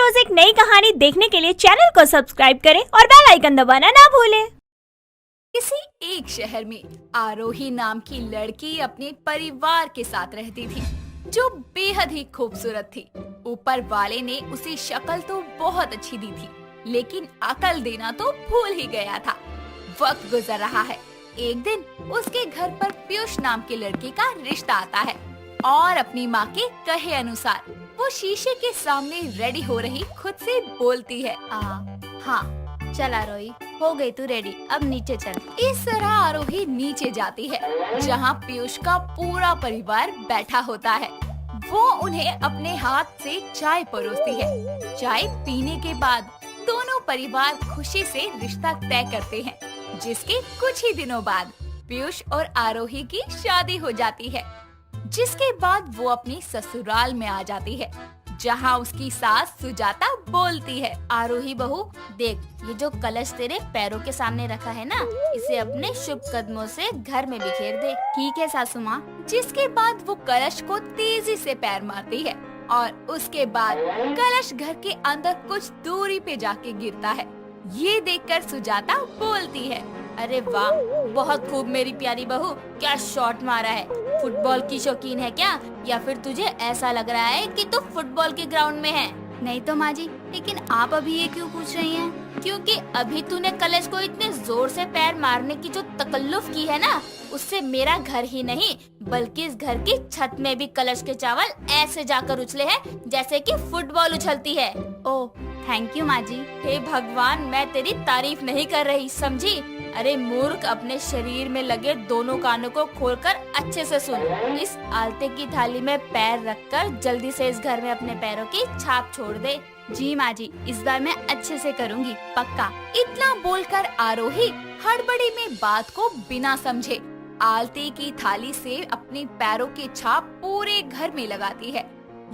रोज एक नई कहानी देखने के लिए चैनल को सब्सक्राइब करें और बेल आइकन दबाना ना भूलें। किसी एक शहर में आरोही नाम की लड़की अपने परिवार के साथ रहती थी, जो बेहद ही खूबसूरत थी। ऊपर वाले ने उसे शक्ल तो बहुत अच्छी दी थी, लेकिन अकल देना तो भूल ही गया था। वक्त गुजर रहा है। एक दिन उसके घर पर पीयूष नाम की लड़की का रिश्ता आता है और अपनी माँ के कहे अनुसार वो शीशे के सामने रेडी हो रही खुद से बोलती है, हाँ चल आरोही, हो गई तू रेडी, अब नीचे चल। इस तरह आरोही नीचे जाती है, जहाँ पीयूष का पूरा परिवार बैठा होता है। वो उन्हें अपने हाथ से चाय परोसती है। चाय पीने के बाद दोनों परिवार खुशी से रिश्ता तय करते हैं, जिसके कुछ ही दिनों बाद पीयूष और आरोही की शादी हो जाती है। जिसके बाद वो अपनी ससुराल में आ जाती है, जहाँ उसकी सास सुजाता बोलती है, आरोही बहू देख, ये जो कलश तेरे पैरों के सामने रखा है ना, इसे अपने शुभ कदमों से घर में बिखेर दे। ठीक है सासू माँ। जिसके बाद वो कलश को तेजी से पैर मारती है और उसके बाद कलश घर के अंदर कुछ दूरी पे जाके गिरता है। ये देखकर सुजाता बोलती है, अरे वाह, बहुत खूब मेरी प्यारी बहू, क्या शॉट मारा है। फुटबॉल की शौकीन है क्या, या फिर तुझे ऐसा लग रहा है कि तू फुटबॉल के ग्राउंड में है? नहीं तो माँ जी, लेकिन आप अभी ये क्यों पूछ रही हैं? क्योंकि अभी तूने कलश को इतने जोर से पैर मारने की जो तकल्लुफ की है ना, उससे मेरा घर ही नहीं बल्कि इस घर की छत में भी कलश के चावल ऐसे जाकर उछले हैं जैसे कि फुटबॉल उछलती है। ओह थैंक यू माँ जी। हे भगवान, मैं तेरी तारीफ नहीं कर रही, समझी? अरे मूर्ख, अपने शरीर में लगे दोनों कानों को खोलकर अच्छे से सुन। इस आलते की थाली में पैर रखकर जल्दी से इस घर में अपने पैरों की छाप छोड़ दे। जी माँ जी, इस बार मैं अच्छे से करूँगी, पक्का। इतना बोलकर आरोही हड़बड़ी में बात को बिना समझे आलते की थाली से अपने पैरों की छाप पूरे घर में लगाती है।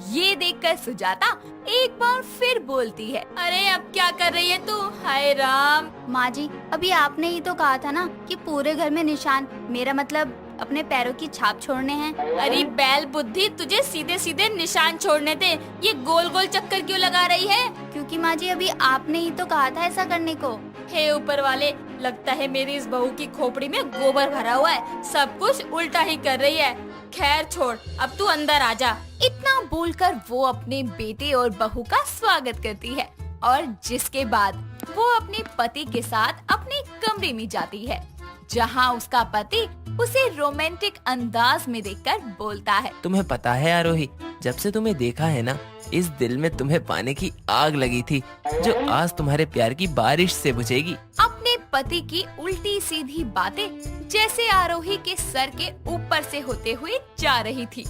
ये देखकर सुजाता एक बार फिर बोलती है, अरे अब क्या कर रही है तू? हाय राम। माँ जी, अभी आपने ही तो कहा था ना कि पूरे घर में निशान, मेरा मतलब अपने पैरों की छाप छोड़ने हैं। अरे बैल बुद्धि, तुझे सीधे सीधे निशान छोड़ने थे, ये गोल गोल चक्कर क्यों लगा रही है? क्योंकि माँ जी, अभी आपने ही तो कहा था ऐसा करने को। हे ऊपर वाले, लगता है मेरी इस बहू की खोपड़ी में गोबर भरा हुआ है, सब कुछ उल्टा ही कर रही है। खैर छोड़, अब तू अंदर आ जा। इतना बोलकर वो अपने बेटे और बहू का स्वागत करती है और जिसके बाद वो अपने पति के साथ अपने कमरे में जाती है, जहाँ उसका पति उसे रोमांटिक अंदाज में देखकर बोलता है, तुम्हें पता है आरोही, जब से तुम्हें देखा है ना, इस दिल में तुम्हें पाने की आग लगी थी, जो आज तुम्हारे प्यार की बारिश से बुझेगी। अपने पति की उल्टी सीधी बातें जैसे आरोही के सर के ऊपर से होते हुए जा रही थी।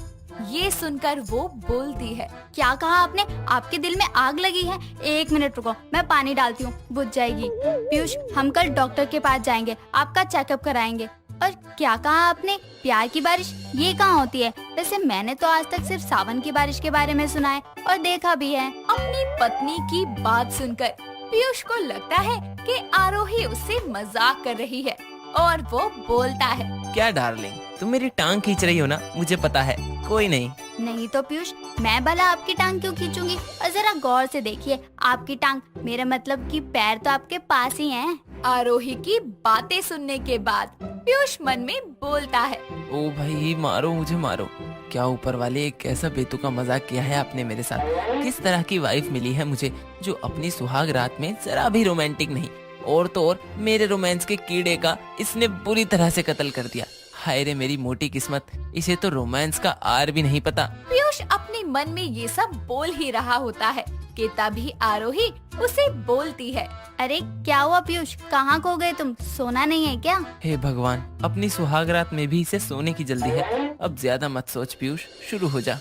ये सुनकर वो बोलती है, क्या कहा आपने? आपके दिल में आग लगी है? एक मिनट रुको, मैं पानी डालती हूँ, बुझ जाएगी। पीयूष, हम कल डॉक्टर के पास जाएंगे, आपका चेकअप कराएंगे। और क्या कहा आपने? प्यार की बारिश? ये कहाँ होती है? वैसे मैंने तो आज तक सिर्फ सावन की बारिश के बारे में सुना है और देखा भी है। अपनी पत्नी की बात सुनकर पीयूष को लगता है कि आरोही उससे मजाक कर रही है और वो बोलता है, क्या डार्लिंग, तुम मेरी टांग खींच रही हो ना, मुझे पता है। कोई नहीं। नहीं तो पीयूष, मैं भला आपकी टांग क्यों खींचूंगी? और जरा गौर से देखिए, आपकी टांग, मेरा मतलब कि पैर तो आपके पास ही हैं। आरोही की बातें सुनने के बाद पीयूष मन में बोलता है, ओ भाई, मारो मुझे मारो। क्या ऊपर वाले एक ऐसा बेतुका मजाक किया है आपने मेरे साथ? किस तरह की वाइफ मिली है मुझे, जो अपनी सुहाग रात में जरा भी रोमांटिक नहीं, और तो और मेरे रोमांस के कीड़े का इसने बुरी तरह से कत्ल कर दिया। हाय रे मेरी मोटी किस्मत, इसे तो रोमांस का आर भी नहीं पता। पीयूष अपने मन में ये सब बोल ही रहा होता है कि तभी आरोही उसे बोलती है, अरे क्या हुआ पीयूष, कहाँ खो गए तुम? सोना नहीं है क्या? हे भगवान, अपनी सुहाग रात में भी इसे सोने की जल्दी है। अब ज्यादा मत सोच पीयूष, शुरू हो जा।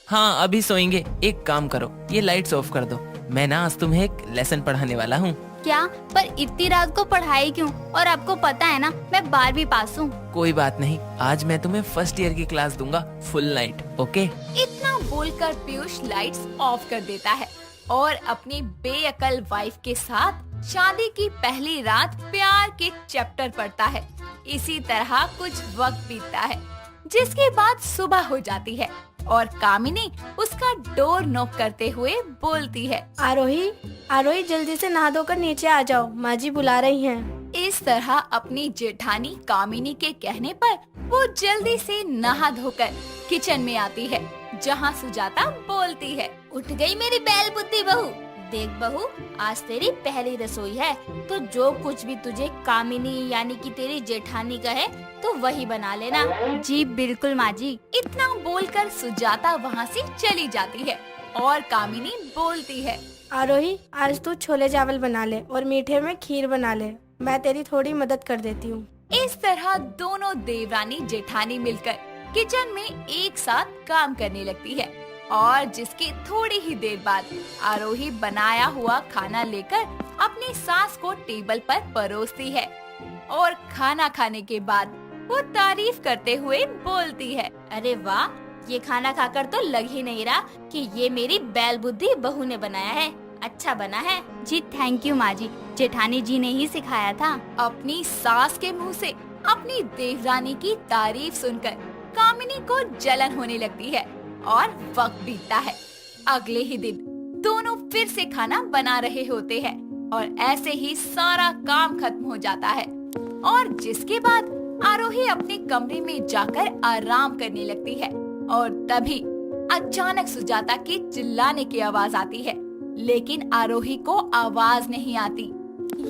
हाँ अभी सोएंगे। एक काम करो, ये लाइट्स ऑफ कर दो, मैं ना आज तुम्हें एक लेसन पढ़ाने वाला हूँ। क्या? पर इतनी रात को पढ़ाई क्यों? और आपको पता है ना, मैं 12वीं पास हूँ। कोई बात नहीं, आज मैं तुम्हें फर्स्ट ईयर की क्लास दूंगा, फुल नाइट, ओके? इतना बोलकर पीयूष लाइट्स ऑफ कर देता है और अपनी बेअकल वाइफ के साथ शादी की पहली रात प्यार के चैप्टर पढ़ता है। इसी तरह कुछ वक्त बीतता है, जिसके बाद सुबह हो जाती है। और कामिनी उसका डोर नॉक करते हुए बोलती है। आरोही, आरोही जल्दी से नहा धोकर नीचे आ जाओ, माँ जी बुला रही हैं। इस तरह अपनी जेठानी कामिनी के कहने पर वो जल्दी से नहा धोकर किचन में आती है, जहाँ सुजाता बोलती है। उठ गई मेरी बैल बुद्धि बहू। देख बहू, आज तेरी पहली रसोई है, तो जो कुछ भी तुझे कामिनी यानी कि तेरी जेठानी कहे तो वही बना लेना। जी बिल्कुल माँ जी। इतना बोलकर सुजाता वहाँ से चली जाती है और कामिनी बोलती है। आरोही, आज तू छोले चावल बना ले और मीठे में खीर बना ले, मैं तेरी थोड़ी मदद कर देती हूँ। इस तरह दोनों देवरानी जेठानी मिलकर किचन में एक साथ काम करने लगती है और जिसके थोड़ी ही देर बाद आरोही बनाया हुआ खाना लेकर अपनी सास को टेबल पर परोसती है और खाना खाने के बाद वो तारीफ करते हुए बोलती है। अरे वाह, ये खाना खाकर तो लग ही नहीं रहा कि ये मेरी बैल बुद्धि बहू ने बनाया है। अच्छा बना है। जी थैंक यू माँ जी, जेठानी जी ने ही सिखाया था। अपनी सास के मुंह से अपनी देवरानी की तारीफ सुनकर कामिनी को जलन होने लगती है और वक्त बीतता है। अगले ही दिन दोनों फिर से खाना बना रहे होते हैं और ऐसे ही सारा काम खत्म हो जाता है और जिसके बाद आरोही अपने कमरे में जाकर आराम करने लगती है और तभी अचानक सुजाता के चिल्लाने की आवाज आती है, लेकिन आरोही को आवाज नहीं आती।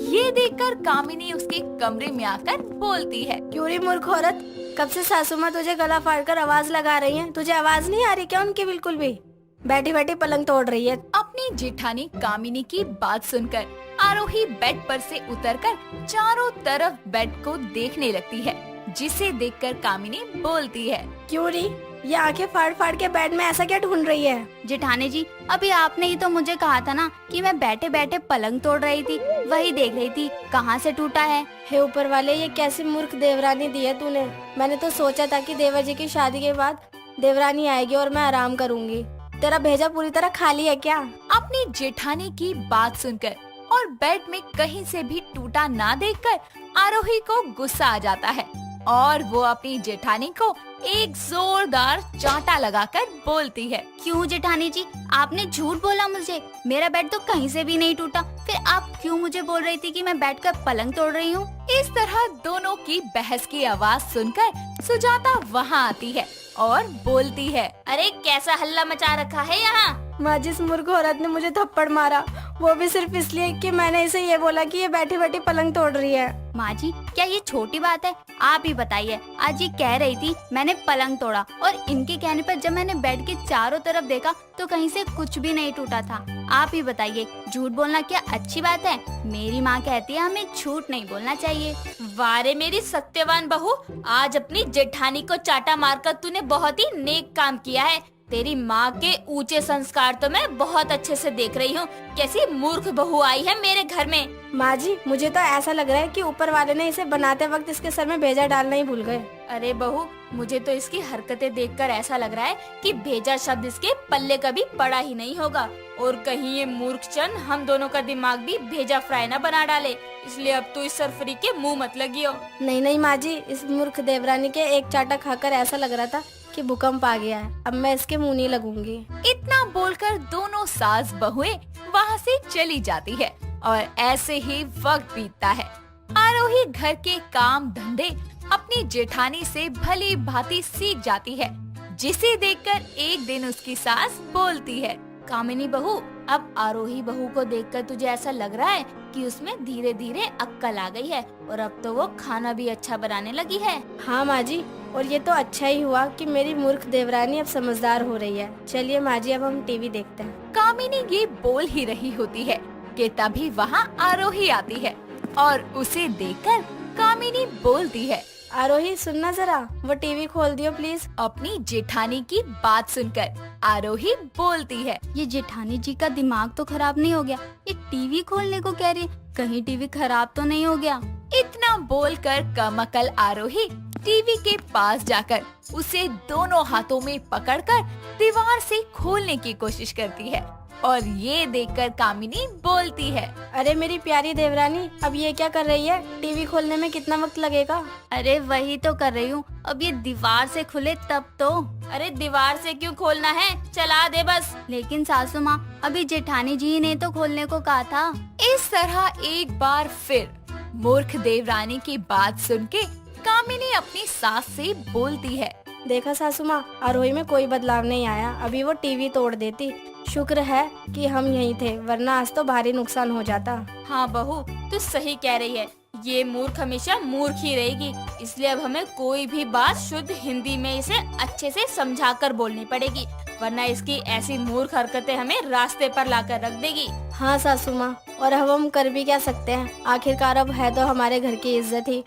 ये देखकर कामिनी उसके कमरे में आकर बोलती है। क्यों रे मूर्ख औरत, कब से सासू माँ तुझे गला फाड़कर आवाज लगा रही हैं? तुझे आवाज नहीं आ रही क्या उनकी बिल्कुल भी? बैठी बैठी पलंग तोड़ रही है। अपनी जेठानी कामिनी की बात सुनकर आरोही बेड पर से उतरकर चारों तरफ बेड को देखने लगती है, जिसे देखकर कामिनी बोलती है। क्यों री, ये आंखें फाड़ फाड़ के बेड में ऐसा क्या ढूंढ रही है? जेठानी जी, अभी आपने ही तो मुझे कहा था ना कि मैं बैठे बैठे पलंग तोड़ रही थी, वही देख रही थी कहाँ से टूटा है। हे ऊपर वाले, ये कैसी मूर्ख देवरानी दी है तूने। मैंने तो सोचा था कि देवर जी की शादी के बाद देवरानी आएगी और मैं आराम करूंगी। तेरा भेजा पूरी तरह खाली है क्या? अपनी जेठानी की बात सुनकर और बेड में कहीं से भी टूटा ना देखकर आरोही को गुस्सा आ जाता है और वो अपनी जेठानी को एक जोरदार चांटा लगाकर बोलती है। क्यों जेठानी जी, आपने झूठ बोला मुझे, मेरा बेड तो कहीं से भी नहीं टूटा। फिर आप क्यों मुझे बोल रही थी कि मैं बैठकर पलंग तोड़ रही हूँ? इस तरह दोनों की बहस की आवाज सुनकर सुजाता वहाँ आती है और बोलती है। अरे कैसा हल्ला मचा रखा है यहाँ? माँ, जिस मूर्ख औरत ने मुझे थप्पड़ मारा वो भी सिर्फ इसलिए कि मैंने इसे ये बोला कि ये बैठी बैठी पलंग तोड़ रही है। माँ जी, क्या ये छोटी बात है? आप ही बताइए। आज ये कह रही थी मैंने पलंग तोड़ा और इनके कहने पर जब मैंने बेड के चारों तरफ देखा तो कहीं से कुछ भी नहीं टूटा था। आप ही बताइए, झूठ बोलना क्या अच्छी बात है? मेरी माँ कहती है हमें झूठ नहीं बोलना चाहिए। वारे मेरी सत्यवान बहू, आज अपनी जेठानी को चाटा मारकर तूने बहुत ही नेक काम किया है। तेरी माँ के ऊंचे संस्कार तो मैं बहुत अच्छे से देख रही हूँ। कैसी मूर्ख बहू आई है मेरे घर में। माँ जी, मुझे तो ऐसा लग रहा है कि ऊपर वाले ने इसे बनाते वक्त इसके सर में भेजा डालना ही भूल गए। अरे बहू, मुझे तो इसकी हरकतें देखकर ऐसा लग रहा है कि भेजा शब्द इसके पल्ले कभी पड़ा ही नहीं होगा और कहीं ये मूर्खचंद हम दोनों का दिमाग भी भेजा फ्राई न बना डाले। इसलिए अब तो इस सरफरी के मुंह मत लगियो। नहीं नहीं माँ जी, इस मूर्ख देवरानी के एक चाटा खाकर ऐसा लग रहा था कि भूकंप आ गया है। अब मैं इसके मुंह नहीं लगूंगी। इतना बोलकर दोनों सास बहुएं वहाँ से चली जाती है और ऐसे ही वक्त बीतता है। आरोही घर के काम धंधे अपनी जेठानी से भली भांति सीख जाती है, जिसे देखकर एक दिन उसकी सास बोलती है। कामिनी बहू, अब आरोही बहू को देखकर तुझे ऐसा लग रहा है कि उसमें धीरे धीरे अक्कल आ गई है और अब तो वो खाना भी अच्छा बनाने लगी है। हाँ माँ जी, और ये तो अच्छा ही हुआ कि मेरी मूर्ख देवरानी अब समझदार हो रही है। चलिए माँ जी, अब हम टीवी देखते हैं। कामिनी ये बोल ही रही होती है कि तभी वहाँ आरोही आती है और उसे देखकर कामिनी बोलती है। आरोही, सुनना जरा, वो टीवी खोल दियो प्लीज। अपनी जेठानी की बात सुनकर आरोही बोलती है। ये जेठानी जी का दिमाग तो खराब नहीं हो गया? ये टीवी खोलने को कह रही, कहीं टीवी खराब तो नहीं हो गया? इतना बोलकर कमअकल आरोही टीवी के पास जाकर उसे दोनों हाथों में पकड़कर दीवार से खोलने की कोशिश करती है और ये देखकर कामिनी बोलती है। अरे मेरी प्यारी देवरानी, अब ये क्या कर रही है? टीवी खोलने में कितना वक्त लगेगा? अरे वही तो कर रही हूँ, अब ये दीवार से खुले तब तो। अरे दीवार से क्यों खोलना है, चला दे बस। लेकिन सासू माँ, अभी जेठानी जी ने तो खोलने को कहा था। इस तरह एक बार फिर मूर्ख देवरानी की बात सुन के कामिनी अपनी सास से बोलती है। देखा सासू माँ, आरोही में कोई बदलाव नहीं आया, अभी वो टीवी तोड़ देती। शुक्र है कि हम यहीं थे, वरना आज तो भारी नुकसान हो जाता। हाँ बहू, तू सही कह रही है, ये मूर्ख हमेशा मूर्ख ही रहेगी, इसलिए अब हमें कोई भी बात शुद्ध हिंदी में इसे अच्छे से समझाकर बोलनी पड़ेगी, वरना इसकी ऐसी मूर्ख हरकतें हमें रास्ते पर लाकर रख देगी। हाँ सासू माँ, और अब हम कर भी क्या सकते हैं, आखिरकार अब है तो हमारे घर की इज्जत ही।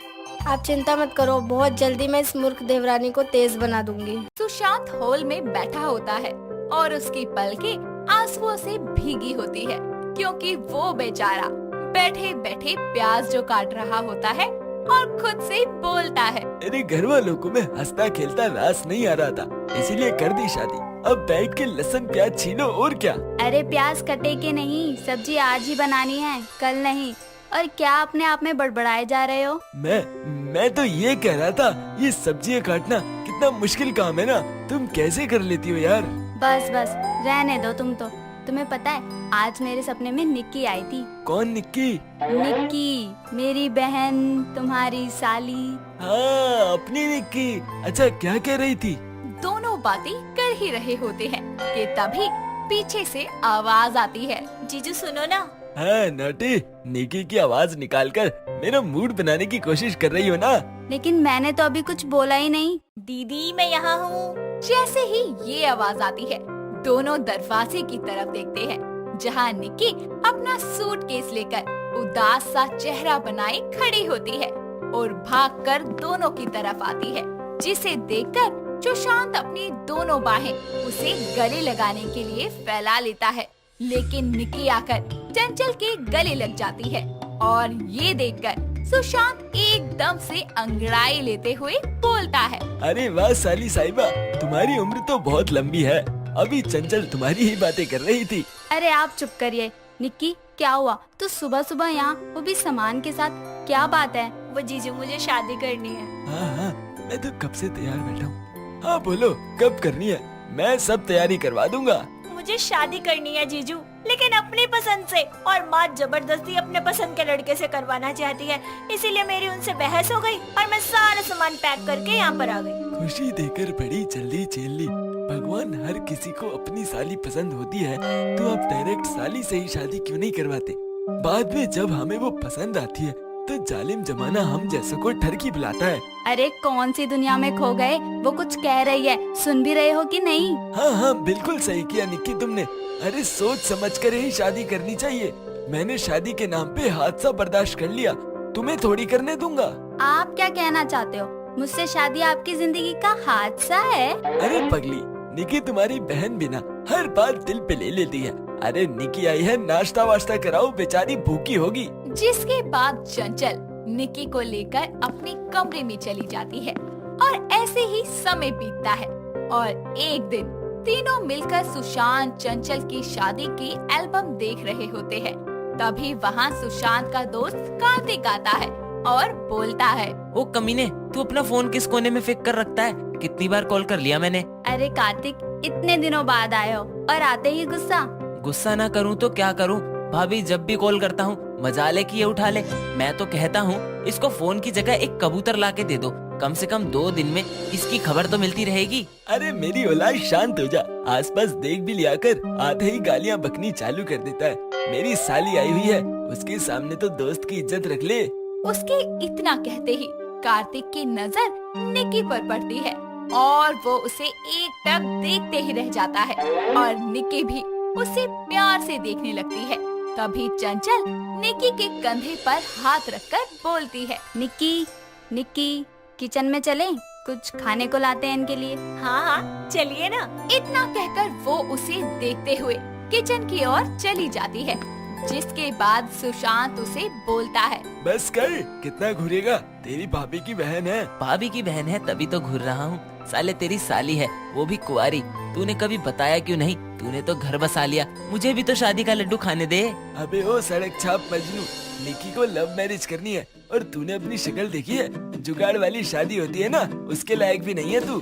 आप चिंता मत करो, बहुत जल्दी मैं इस मूर्ख देवरानी को तेज बना दूंगी। सुशांत हॉल में बैठा होता है और उसकी पलकें आंसुओं से भीगी होती है, क्योंकि वो बेचारा बैठे बैठे प्याज जो काट रहा होता है और खुद से बोलता है। मेरे घर वालों को मैं हंसता खेलता रास नहीं आ रहा था, इसीलिए कर दी शादी। अब बैठ के लहसुन प्याज छीलो और क्या। अरे प्याज कटे के नहीं, सब्जी आज ही बनानी है, कल नहीं। और क्या अपने आप में बड़बड़ाए जा रहे हो? मैं तो ये कह रहा था, ये सब्जियां काटना कितना मुश्किल काम है ना, तुम कैसे कर लेती हो यार। बस बस रहने दो तुम तो। तुम्हें पता है, आज मेरे सपने में निक्की आई थी। कौन निक्की? निक्की मेरी बहन, तुम्हारी साली। हाँ, अपनी निक्की। अच्छा, क्या कह रही थी? दोनों बातें कर ही रहे होते हैं कि तभी पीछे से आवाज आती है। जीजू सुनो ना। हाँ नोटी, निक्की की आवाज निकालकर मेरा मूड बनाने की कोशिश कर रही हो ना। लेकिन मैंने तो अभी कुछ बोला ही नहीं। दीदी मैं यहाँ हूँ। जैसे ही ये आवाज आती है, दोनों दरवाजे की तरफ देखते हैं, जहाँ निक्की अपना सूटकेस लेकर उदास सा चेहरा बनाए खड़ी होती है और भागकर दोनों की तरफ आती है, जिसे देखकर सुशांत अपनी दोनों बाहें उसे गले लगाने के लिए फैला लेता है। लेकिन निक्की आकर चंचल के गले लग जाती है और ये देखकर सुशांत एकदम से अंगड़ाई लेते हुए बोलता है। अरे वाह साली साहिबा, तुम्हारी उम्र तो बहुत लंबी है, अभी चंचल तुम्हारी ही बातें कर रही थी। अरे आप चुप करिए। निक्की क्या हुआ, तू सुबह सुबह यहाँ, वो भी सामान के साथ, क्या बात है? वो जीजू मुझे शादी करनी है। हाँ, मैं तो कब से तैयार बैठा हूँ। हाँ बोलो, कब करनी है? मैं सब तैयारी करवा दूंगा। मुझे शादी करनी है जीजू, लेकिन अपनी पसंद से, और माँ जबरदस्ती अपने पसंद के लड़के से करवाना चाहती है, इसीलिए मेरी उनसे बहस हो गई और मैं सारा सामान पैक करके यहाँ पर आ गई। खुशी देकर बड़ी जल्दी झेल ली। भगवान हर किसी को अपनी साली पसंद होती है, तो आप डायरेक्ट साली से ही शादी क्यों नहीं करवाते? बाद में जब हमें वो पसंद आती है तो जालिम जमाना हम जैसों को ठरकी बुलाता है। अरे कौन सी दुनिया में खो गए, वो कुछ कह रही है, सुन भी रहे हो कि नहीं? हाँ, बिल्कुल सही किया निक्की तुमने। अरे सोच समझ कर ही शादी करनी चाहिए। मैंने शादी के नाम पे हादसा बर्दाश्त कर लिया, तुम्हें थोड़ी करने दूंगा। आप क्या कहना चाहते हो? मुझसे शादी आपकी जिंदगी का हादसा है? अरे पगली, निक्की तुम्हारी बहन बिना हर बात दिल पे ले लेती है। अरे निक्की आई है, नाश्ता वाश्ता कराओ, बेचारी भूखी होगी। जिसके बाद चंचल निक्की को लेकर अपने कमरे में चली जाती है और ऐसे ही समय बीतता है और एक दिन तीनों मिलकर सुशांत चंचल की शादी की एल्बम देख रहे होते हैं। तभी वहाँ सुशांत का दोस्त कार्तिक आता है और बोलता है। ओ कमीने, तू अपना फोन किस कोने में फेंक कर रखता है? कितनी बार कॉल कर लिया मैंने। अरे कार्तिक, इतने दिनों बाद आए हो और आते ही गुस्सा। गुस्सा ना करूं तो क्या करूं? भाभी जब भी कॉल करता हूं मजा ले कि ये उठा ले। मैं तो कहता हूं इसको फोन की जगह एक कबूतर लाके दे दो, कम से कम 2 दिन में इसकी खबर तो मिलती रहेगी। अरे मेरी औलाद शांत हो जा, आसपास देख भी लिया कर, आधे ही गालियाँ बकनी चालू कर देता है। मेरी साली आई हुई है, उसके सामने तो दोस्त की इज्जत रख ले। उसके इतना कहते ही कार्तिक की नजर निक्की पर पड़ती है और वो उसे एकटक देखते ही रह जाता है और निक्की भी उसे प्यार से देखने लगती है। तभी चंचल निक्की के कंधे पर हाथ रखकर बोलती है। निक्की, निक्की किचन में चलें? कुछ खाने को लाते हैं इनके लिए। हाँ चलिए ना। इतना कहकर वो उसे देखते हुए किचन की ओर चली जाती है, जिसके बाद सुशांत उसे बोलता है। बस कर, कितना घूरेगा, तेरी भाभी की बहन है। भाभी की बहन है तभी तो घूर रहा हूँ। साले तेरी साली है, वो भी कुंवारी। तूने कभी बताया क्यों नहीं? तूने तो घर बसा लिया, मुझे भी तो शादी का लड्डू खाने दे। अबे ओ सड़क छाप मजनू, निकी को लव मैरिज करनी है और तूने अपनी शक्ल देखी है? जुगाड़ वाली शादी होती है ना, उसके लायक भी नहीं है तू।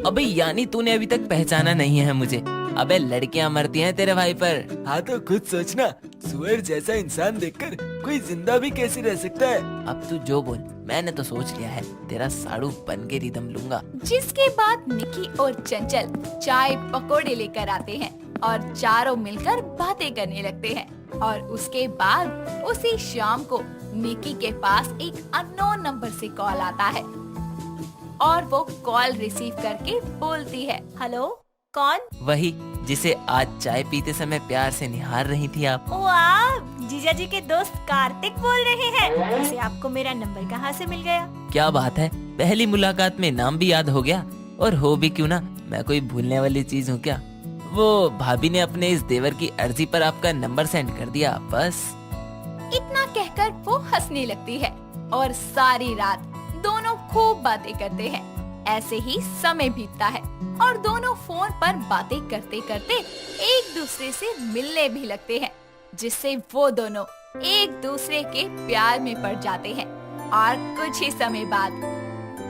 अबे यानी तूने अभी तक पहचाना नहीं है मुझे? अबे लड़कियां मरती हैं तेरे भाई पर। हाँ तो खुद सोचना, सुअर जैसा इंसान देखकर कोई जिंदा भी कैसे रह सकता है। अब तू जो बोल, मैंने तो सोच लिया है, तेरा साड़ू बन के रिदम लूंगा। जिसके बाद निकी और चंचल चाय पकोड़े लेकर आते हैं और चारों मिलकर बातें करने लगते हैं। और उसके बाद उसी शाम को निकी के पास एक अननोन नंबर से कॉल आता है और वो कॉल रिसीव करके बोलती है, हेलो, कौन? वही जिसे आज चाय पीते समय प्यार से निहार रही थी आप। ओ आप जीजा जी के दोस्त कार्तिक बोल रहे हैं। वैसे आपको मेरा नंबर कहाँ से मिल गया? क्या बात है, पहली मुलाकात में नाम भी याद हो गया। और हो भी क्यों ना, मैं कोई भूलने वाली चीज हूँ क्या? वो भाभी ने अपने इस देवर की अर्जी पर आपका नंबर सेंड कर दिया, बस। इतना कहकर वो हंसने लगती है और सारी रात दोनों खूब बातें करते हैं। ऐसे ही समय बीतता है और दोनों फोन पर बातें करते करते एक दूसरे से मिलने भी लगते हैं, जिससे वो दोनों एक दूसरे के प्यार में पड़ जाते हैं। और कुछ ही समय बाद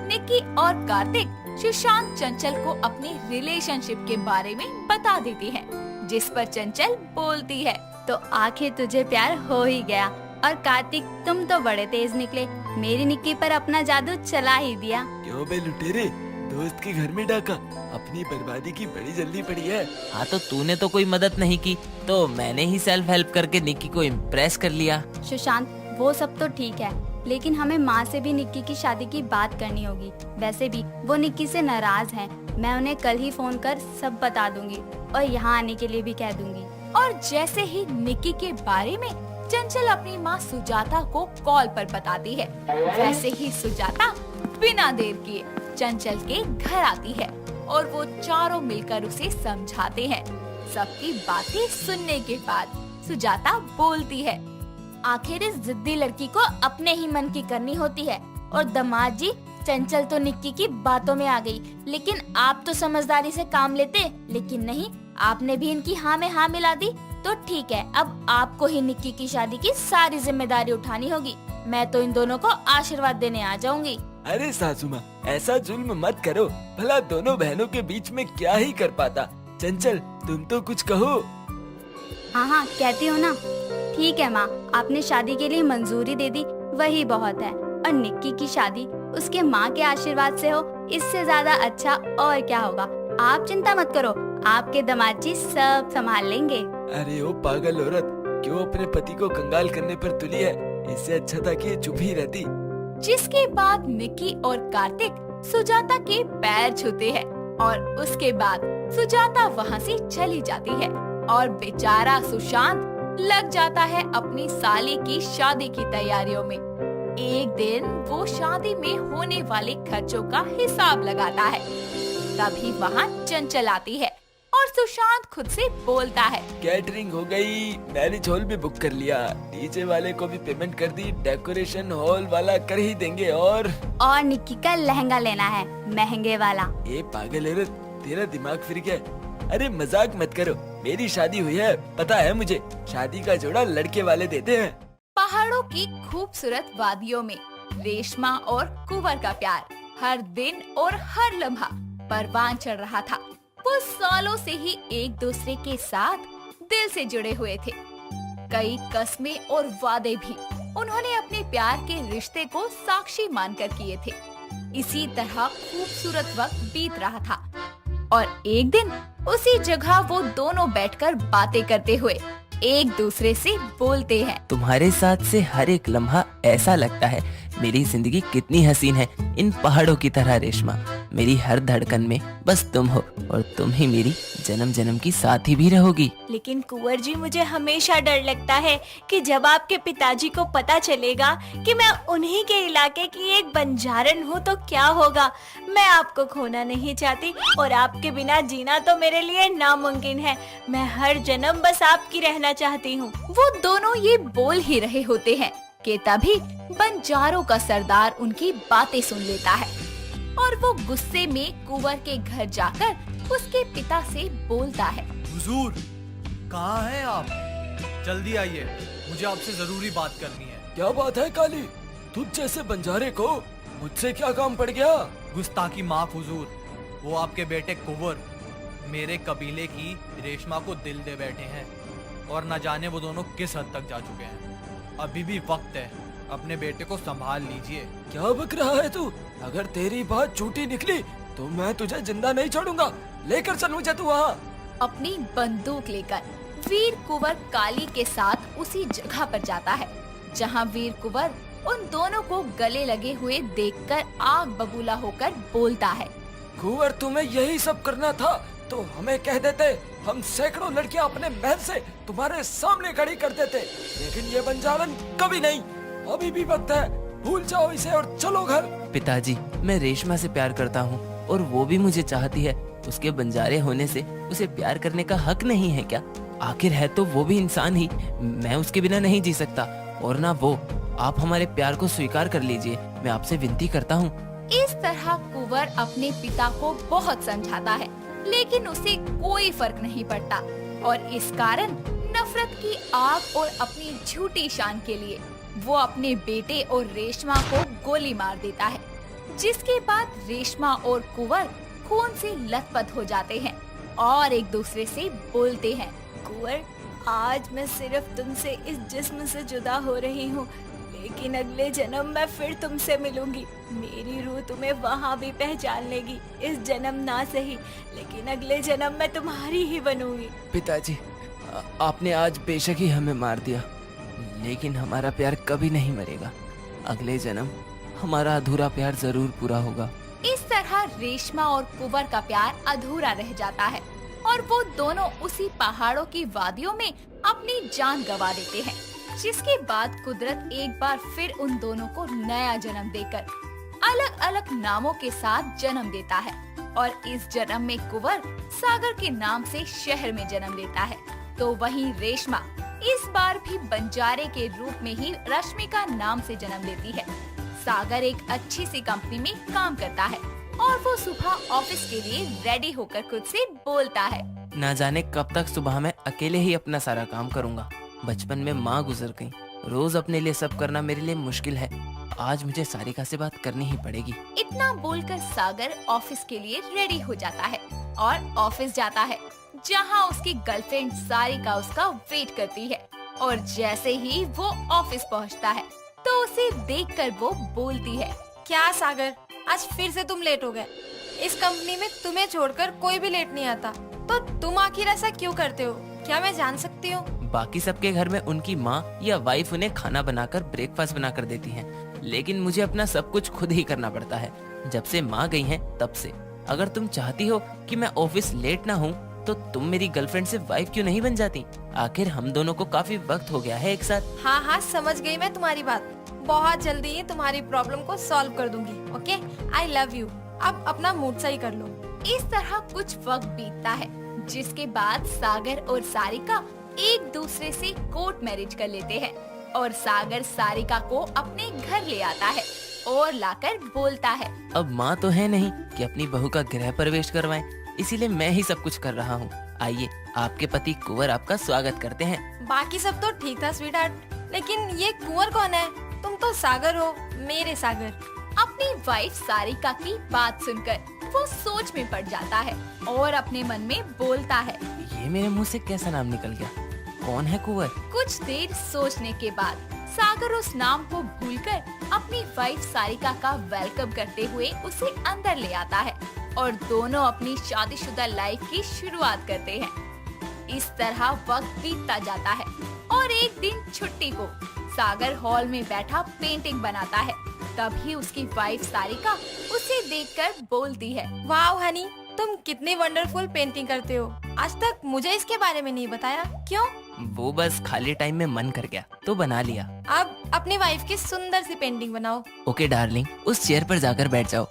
निकी और कार्तिक सुशांत चंचल को अपनी रिलेशनशिप के बारे में बता देती हैं, जिस पर चंचल बोलती है, तो आखिर तुझे प्यार हो ही गया। और कार्तिक तुम तो बड़े तेज निकले, मेरी निक्की पर अपना जादू चला ही दिया। क्यों बे लुटेरे, दोस्त के घर में डाका, अपनी बर्बादी की बड़ी जल्दी पड़ी है। हाँ तो तूने तो कोई मदद नहीं की, तो मैंने ही सेल्फ हेल्प करके निक्की को इम्प्रेस कर लिया। सुशांत, वो सब तो ठीक है, लेकिन हमें माँ से भी निक्की की शादी की बात करनी होगी। वैसे भी वो निक्की से नाराज हैं। मैं उन्हें कल ही फोन कर सब बता दूंगी और यहाँ आने के लिए भी कह दूंगी। और जैसे ही निक्की के बारे में चंचल अपनी माँ सुजाता को कॉल पर बताती है, वैसे ही सुजाता बिना देर किए चंचल के घर आती है और वो चारों मिलकर उसे समझाते हैं। सबकी बातें सुनने के बाद सुजाता बोलती है, आखिर इस जिद्दी लड़की को अपने ही मन की करनी होती है। और दामाद जी, चंचल तो निक्की की बातों में आ गई, लेकिन आप तो समझदारी से काम लेते, लेकिन नहीं, आपने भी इनकी हाँ में हाँ मिला दी। तो ठीक है, अब आपको ही निक्की की शादी की सारी जिम्मेदारी उठानी होगी। मैं तो इन दोनों को आशीर्वाद देने आ जाऊंगी। अरे सासू माँ, ऐसा जुल्म मत करो, भला दोनों बहनों के बीच में क्या ही कर पाता। चंचल, तुम तो कुछ कहो। हाँ हाँ, कहती हो ना। ठीक है माँ, आपने शादी के लिए मंजूरी दे दी, वही बहुत है। और निक्की की शादी उसके माँ के आशीर्वाद से हो, इससे ज्यादा अच्छा और क्या होगा। आप चिंता मत करो, आपके दामाद जी सब संभाल लेंगे। अरे ओ पागल औरत, क्यों अपने पति को कंगाल करने पर तुली है? इससे अच्छा था कि ये चुप ही रहती। जिसके बाद निक्की और कार्तिक सुजाता के पैर छूते हैं और उसके बाद सुजाता वहाँ से चली जाती है और बेचारा सुशांत लग जाता है अपनी साली की शादी की तैयारियों में। एक दिन वो शादी में होने वाले खर्चों का हिसाब लगाता है, तभी वहाँ चंचल आती है और सुशांत खुद से बोलता है, कैटरिंग हो गई, मैरिज हॉल भी बुक कर लिया, डीजे वाले को भी पेमेंट कर दी, डेकोरेशन हॉल वाला कर ही देंगे। और निक्की का लहंगा लेना है, महंगे वाला। ये पागल औरत, तेरा दिमाग फिर गया? अरे मजाक मत करो, मेरी शादी हुई है, पता है मुझे। शादी का जोड़ा लड़के वाले देते हैं। पहाड़ों की खूबसूरत वादियों में रेशमा और कुंवर का प्यार हर दिन और हर लम्हा परवान चढ़ रहा था। वो सालों से ही एक दूसरे के साथ दिल से जुड़े हुए थे। कई कस्में और वादे भी उन्होंने अपने प्यार के रिश्ते को साक्षी मानकर किए थे। इसी तरह खूबसूरत वक्त बीत रहा था और एक दिन उसी जगह वो दोनों बैठकर बातें करते हुए एक दूसरे से बोलते हैं, तुम्हारे साथ से हर एक लम्हा ऐसा लगता है मेरी जिंदगी कितनी हसीन है, इन पहाड़ों की तरह रेशमा। मेरी हर धड़कन में बस तुम हो और तुम ही मेरी जन्म जन्म की साथी भी रहोगी। लेकिन कुंवर जी, मुझे हमेशा डर लगता है कि जब आपके पिताजी को पता चलेगा कि मैं उन्हीं के इलाके की एक बंजारन हूँ तो क्या होगा। मैं आपको खोना नहीं चाहती और आपके बिना जीना तो मेरे लिए नामुमकिन है। मैं हर जन्म बस आपकी रहना चाहती हूँ। वो दोनों ये बोल ही रहे होते हैं कि तभी बंजारों का सरदार उनकी बातें सुन लेता है और वो गुस्से में कुंवर के घर जाकर उसके पिता से बोलता है। हुजूर, कहाँ हैं आप? जल्दी आइए, मुझे आपसे जरूरी बात करनी है। क्या बात है काली? तुझ जैसे बंजारे को मुझसे क्या काम पड़ गया? गुस्ताखी माफ हुजूर, वो आपके बेटे कुंवर मेरे कबीले की रेशमा को दिल दे बैठे हैं और न जाने वो दोनों किस हद तक जा चुके हैं। अभी भी वक्त है, अपने बेटे को संभाल लीजिए। क्या बक रहा है तू? अगर तेरी बात झूठी निकली तो मैं तुझे जिंदा नहीं छोड़ूंगा। लेकर चल मुझे तू वहाँ। अपनी बंदूक लेकर वीर कुंवर काली के साथ उसी जगह पर जाता है जहां वीर कुंवर उन दोनों को गले लगे हुए देखकर आग बबूला होकर बोलता है। कुंवर, तुम्हें यही सब करना था तो हमें कह देते, हम सैकड़ों लड़कियां अपने महल से तुम्हारे सामने खड़ी कर देते। लेकिन ये बंजारन कभी नहीं। अभी भी वक्त है, भूल जाओ इसे और चलो घर। पिताजी, मैं रेशमा से प्यार करता हूँ और वो भी मुझे चाहती है। उसके बंजारे होने से उसे प्यार करने का हक नहीं है क्या? आखिर है तो वो भी इंसान ही। मैं उसके बिना नहीं जी सकता और ना वो। आप हमारे प्यार को स्वीकार कर लीजिए, मैं आपसे विनती करता हूँ। इस तरह कुंवर अपने पिता को बहुत समझाता है लेकिन उसे कोई फर्क नहीं पड़ता और इस कारण नफरत की आग और अपनी झूठी शान के लिए वो अपने बेटे और रेशमा को गोली मार देता है, जिसके बाद रेशमा और कुंवर खून से लथपथ हो जाते हैं और एक दूसरे से बोलते हैं। कुंवर, आज मैं सिर्फ तुमसे इस जिस्म से जुदा हो रही हूँ, लेकिन अगले जन्म मैं फिर तुमसे मिलूंगी। मेरी रूह तुम्हें वहाँ भी पहचान लेगी। इस जन्म ना सही, लेकिन अगले जन्म मैं तुम्हारी ही बनूंगी। पिताजी, आपने आज बेशक ही हमें मार दिया, लेकिन हमारा प्यार कभी नहीं मरेगा। अगले जन्म हमारा अधूरा प्यार जरूर पूरा होगा। इस तरह रेशमा और कुंवर का प्यार अधूरा रह जाता है और वो दोनों उसी पहाड़ों की वादियों में अपनी जान गंवा देते हैं, जिसके बाद कुदरत एक बार फिर उन दोनों को नया जन्म देकर अलग अलग नामों के साथ जन्म देता है और इस जन्म में कुंवर सागर के नाम से शहर में जन्म लेता है, तो वहीं रेशमा इस बार भी बंजारे के रूप में ही रश्मिका नाम से जन्म लेती है। सागर एक अच्छी सी कंपनी में काम करता है और वो सुबह ऑफिस के लिए रेडी होकर खुद से बोलता है। ना जाने कब तक सुबह मैं अकेले ही अपना सारा काम करूंगा। बचपन में माँ गुजर गई, रोज अपने लिए सब करना मेरे लिए मुश्किल है। आज मुझे सारिका से बात करनी ही पड़ेगी। इतना बोलकर सागर ऑफिस के लिए रेडी हो जाता है और ऑफिस जाता है, जहां उसकी गर्लफ्रेंड सारिका उसका वेट करती है और जैसे ही वो ऑफिस पहुंचता है तो उसे देखकर वो बोलती है। क्या सागर, आज फिर से तुम लेट हो गए। इस कंपनी में तुम्हें छोड़कर कोई भी लेट नहीं आता, तो तुम आखिर ऐसा क्यों करते हो? क्या मैं जान सकती हूँ? बाकी सबके घर में उनकी माँ या वाइफ उन्हें खाना बनाकर ब्रेकफास्ट बनाकर देती हैं, लेकिन मुझे अपना सब कुछ खुद ही करना पड़ता है। जब से माँ गई हैं तब से। अगर तुम चाहती हो कि मैं ऑफिस लेट ना हूँ तो तुम मेरी गर्लफ्रेंड से वाइफ क्यों नहीं बन जाती? आखिर हम दोनों को काफी वक्त हो गया है एक साथ। हाँ हाँ, समझ गई मैं तुम्हारी बात। बहुत जल्दी ही तुम्हारी प्रॉब्लम को सॉल्व कर दूंगी। Okay, I love you. अब अपना मूड सही कर लो। इस तरह कुछ वक्त बीतता है, जिसके बाद सागर और सारिका एक दूसरे से कोर्ट मैरिज कर लेते हैं और सागर सारिका को अपने घर ले आता है और लाकर बोलता है। अब माँ तो है नहीं कि अपनी बहू का गृह प्रवेश करवाएं, इसीलिए मैं ही सब कुछ कर रहा हूँ। आइए, आपके पति कुंवर आपका स्वागत करते हैं। बाकी सब तो ठीक था स्वीटहार्ट, लेकिन ये कुंवर कौन है? तुम तो सागर हो, मेरे सागर। अपनी वाइफ सारिका की बात सुनकर वो सोच में पड़ जाता है और अपने मन में बोलता है। ये मेरे मुंह से कैसा नाम निकल गया? कौन है कुंवर? कुछ देर सोचने के बाद सागर उस नाम को भूलकर अपनी वाइफ सारिका का वेलकम करते हुए उसे अंदर ले आता है और दोनों अपनी शादीशुदा लाइफ की शुरुआत करते हैं। इस तरह वक्त बीतता जाता है और एक दिन छुट्टी को सागर हॉल में बैठा पेंटिंग बनाता है। तभी उसकी वाइफ सारिका उसे देखकर बोलती है। वाओ हनी, तुम कितनी वंडरफुल पेंटिंग करते हो। आज तक मुझे इसके बारे में नहीं बताया, क्यों? वो बस खाली टाइम में मन कर गया तो बना लिया। अब अपनी वाइफ की सुंदर सी पेंटिंग बनाओ। ओके डार्लिंग, उस चेयर पर जाकर बैठ जाओ।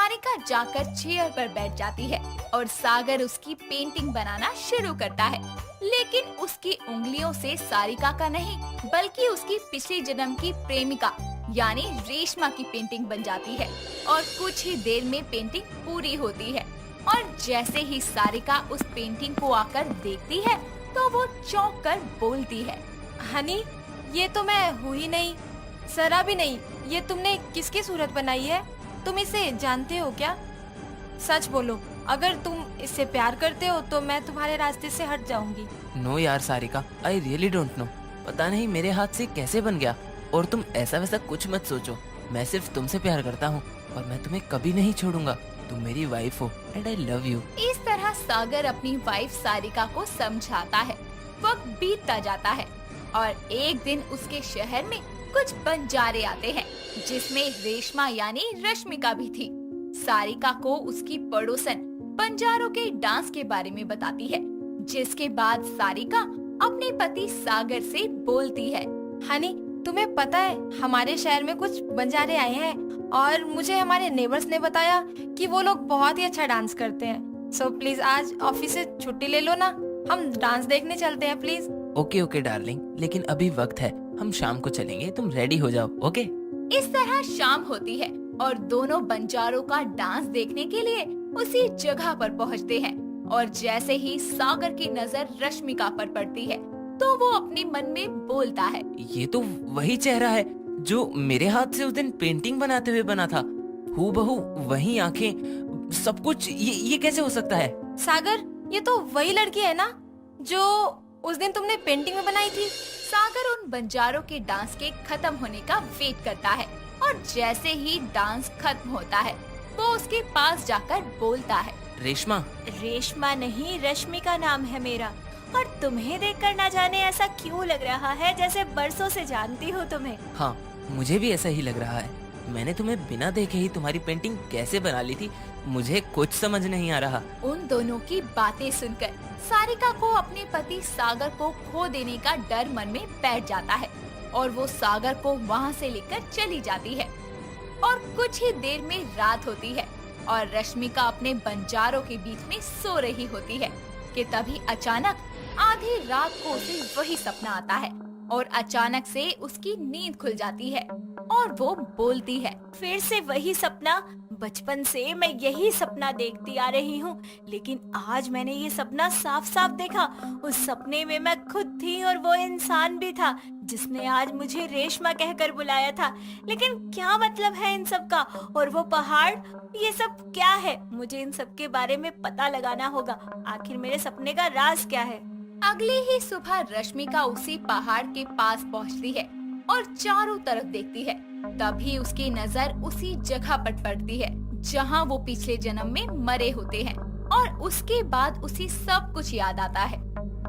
सारिका जाकर चेयर पर बैठ जाती है और सागर उसकी पेंटिंग बनाना शुरू करता है। लेकिन उसकी उंगलियों से सारिका का नहीं बल्कि उसकी पिछले जन्म की प्रेमिका यानी रेशमा की पेंटिंग बन जाती है और कुछ ही देर में पेंटिंग पूरी होती है। और जैसे ही सारिका उस पेंटिंग को आकर देखती है तो वो चौंक कर बोलती है, हनी, ये तो मैं हूँ ही नहीं, जरा भी नहीं। ये तुमने किसकी सूरत बनाई है? तुम इसे जानते हो क्या? सच बोलो, अगर तुम इससे प्यार करते हो तो मैं तुम्हारे रास्ते से हट जाऊंगी। नो यार Sarika, I really don't know. पता नहीं मेरे हाथ से कैसे बन गया। और तुम ऐसा वैसा कुछ मत सोचो, मैं सिर्फ तुमसे प्यार करता हूँ और मैं तुम्हें कभी नहीं छोड़ूंगा। तुम मेरी वाइफ हो एंड आई लव यू। इस तरह सागर अपनी वाइफ सारिका को समझाता है। वक्त बीतता जाता है और एक दिन उसके शहर में कुछ बंजारे आते हैं जिसमें रेशमा यानी रश्मिका भी थी। सारिका को उसकी पड़ोसन बंजारों के डांस के बारे में बताती है, जिसके बाद सारिका अपने पति सागर से बोलती है, हनी, तुम्हें पता है हमारे शहर में कुछ बंजारे आए हैं और मुझे हमारे नेबर्स ने बताया कि वो लोग बहुत ही अच्छा डांस करते हैं। सो प्लीज आज ऑफिस से छुट्टी ले लो ना, हम डांस देखने चलते हैं प्लीज। ओके ओके डार्लिंग, लेकिन अभी वक्त है, हम शाम को चलेंगे, तुम रेडी हो जाओ। ओके। इस तरह शाम होती है और दोनों बंजारों का डांस देखने के लिए उसी जगह पर पहुंचते हैं। और जैसे ही सागर की नजर रश्मिका पर पड़ती है तो वो अपने मन में बोलता है, ये तो वही चेहरा है जो मेरे हाथ से उस दिन पेंटिंग बनाते हुए बना था। हूबहू वही आंखें, सब कुछ। ये कैसे हो सकता है? सागर, ये तो वही लड़की है ना जो उस दिन तुमने पेंटिंग में बनाई थी। सागर उन बंजारों के डांस के खत्म होने का वेट करता है और जैसे ही डांस खत्म होता है वो उसके पास जाकर बोलता है, रेशमा। रेशमा नहीं, रश्मिका नाम है मेरा। और तुम्हें देखकर ना जाने ऐसा क्यों लग रहा है जैसे बरसों से जानती हूँ तुम्हें। हाँ, मुझे भी ऐसा ही लग रहा है। मैंने तुम्हें बिना देखे ही तुम्हारी पेंटिंग कैसे बना ली थी, मुझे कुछ समझ नहीं आ रहा। उन दोनों की बातें सुनकर सारिका को अपने पति सागर को खो देने का डर मन में बैठ जाता है और वो सागर को वहाँ से लेकर चली जाती है। और कुछ ही देर में रात होती है और रश्मिका अपने बंजारों के बीच में सो रही होती है कि तभी अचानक आधी रात को उसे वही सपना आता है और अचानक से उसकी नींद खुल जाती है और वो बोलती है, फिर से वही सपना। बचपन से मैं यही सपना देखती आ रही हूँ, लेकिन आज मैंने ये सपना साफ साफ देखा। उस सपने में मैं खुद थी और वो इंसान भी था जिसने आज मुझे रेशमा कहकर बुलाया था। लेकिन क्या मतलब है इन सब का? और वो पहाड़, ये सब क्या है? मुझे इन सब के बारे में पता लगाना होगा। आखिर मेरे सपने का राज क्या है? अगली ही सुबह रश्मिका उसी पहाड़ के पास पहुंचती है और चारों तरफ देखती है। तभी उसकी नजर उसी जगह पर पड़ती है जहां वो पिछले जन्म में मरे होते हैं और उसके बाद उसे सब कुछ याद आता है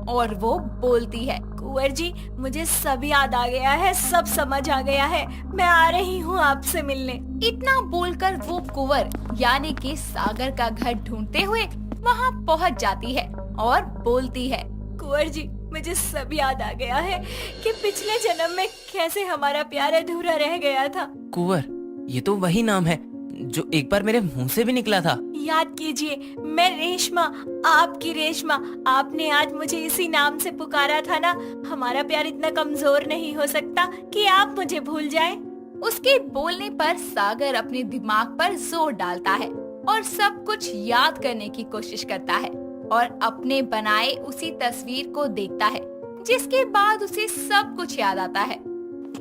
और वो बोलती है, कुंवर जी, मुझे सब याद आ गया है, सब समझ आ गया है। मैं आ रही हूँ आपसे मिलने। इतना बोलकर वो कुंवर यानी कि सागर का घर ढूंढते हुए वहाँ पहुँच जाती है और बोलती है, कुंवर जी, मुझे सब याद आ गया है कि पिछले जन्म में कैसे हमारा प्यार अधूरा रह गया था। कुंवर, ये तो वही नाम है जो एक बार मेरे मुंह से भी निकला था। याद कीजिए, मैं रेशमा, आपकी रेशमा। आपने आज मुझे इसी नाम से पुकारा था ना। हमारा प्यार इतना कमजोर नहीं हो सकता कि आप मुझे भूल जाएं। उसके बोलने पर सागर अपने दिमाग पर जोर डालता है और सब कुछ याद करने की कोशिश करता है और अपने बनाए उसी तस्वीर को देखता है, जिसके बाद उसे सब कुछ याद आता है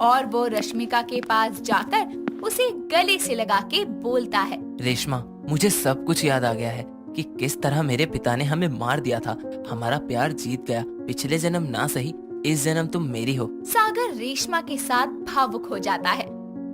और वो रश्मिका के पास जाकर उसे गले से लगा के बोलता है, रेशमा, मुझे सब कुछ याद आ गया है कि किस तरह मेरे पिता ने हमें मार दिया था। हमारा प्यार जीत गया। पिछले जन्म ना सही, इस जन्म तुम मेरी हो। सागर रेशमा के साथ भावुक हो जाता है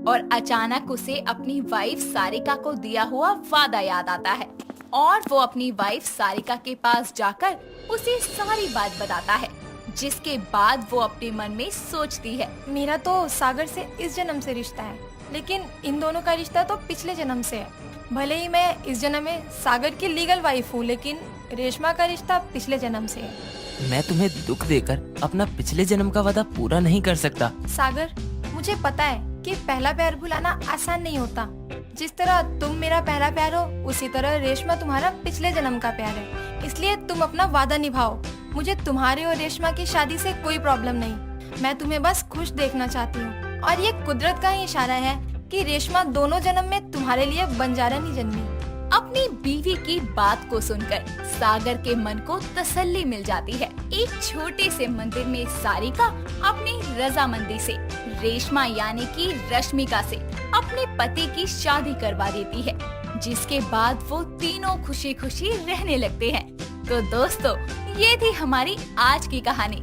और अचानक उसे अपनी वाइफ सारिका को दिया हुआ वादा याद आता है और वो अपनी वाइफ सारिका के पास जाकर उसे सारी बात बताता है, जिसके बाद वो अपने मन में सोचती है, मेरा तो सागर से इस जन्म से रिश्ता है, लेकिन इन दोनों का रिश्ता तो पिछले जन्म से है। भले ही मैं इस जन्म में सागर की लीगल वाइफ हूँ, लेकिन रेशमा का रिश्ता पिछले जन्म से है। मैं तुम्हें दुख देकर अपना पिछले जन्म का वादा पूरा नहीं कर सकता। सागर, मुझे पता है कि पहला प्यार भुलाना आसान नहीं होता, जिस तरह तुम मेरा पहला प्यार हो, उसी तरह रेशमा तुम्हारा पिछले जन्म का प्यार है। इसलिए तुम अपना वादा निभाओ। मुझे तुम्हारे और रेशमा की शादी से कोई प्रॉब्लम नहीं। मैं तुम्हें बस खुश देखना चाहती हूँ और ये कुदरत का ही इशारा है कि रेशमा दोनों जन्म में तुम्हारे लिए बंजारन ही जन्मी। अपनी बीवी की बात को सुनकर सागर के मन को तसल्ली मिल जाती है। एक छोटे से मंदिर में सारिका अपनी रजामंदी से रेशमा यानी कि रश्मिका से अपने पति की शादी करवा देती है, जिसके बाद वो तीनों खुशी खुशी रहने लगते हैं। तो दोस्तों, ये थी हमारी आज की कहानी।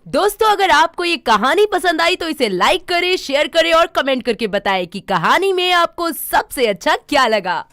दोस्तों, अगर आपको ये कहानी पसंद आई तो इसे लाइक करें, शेयर करें और कमेंट करके बताएं कि कहानी में आपको सबसे अच्छा क्या लगा।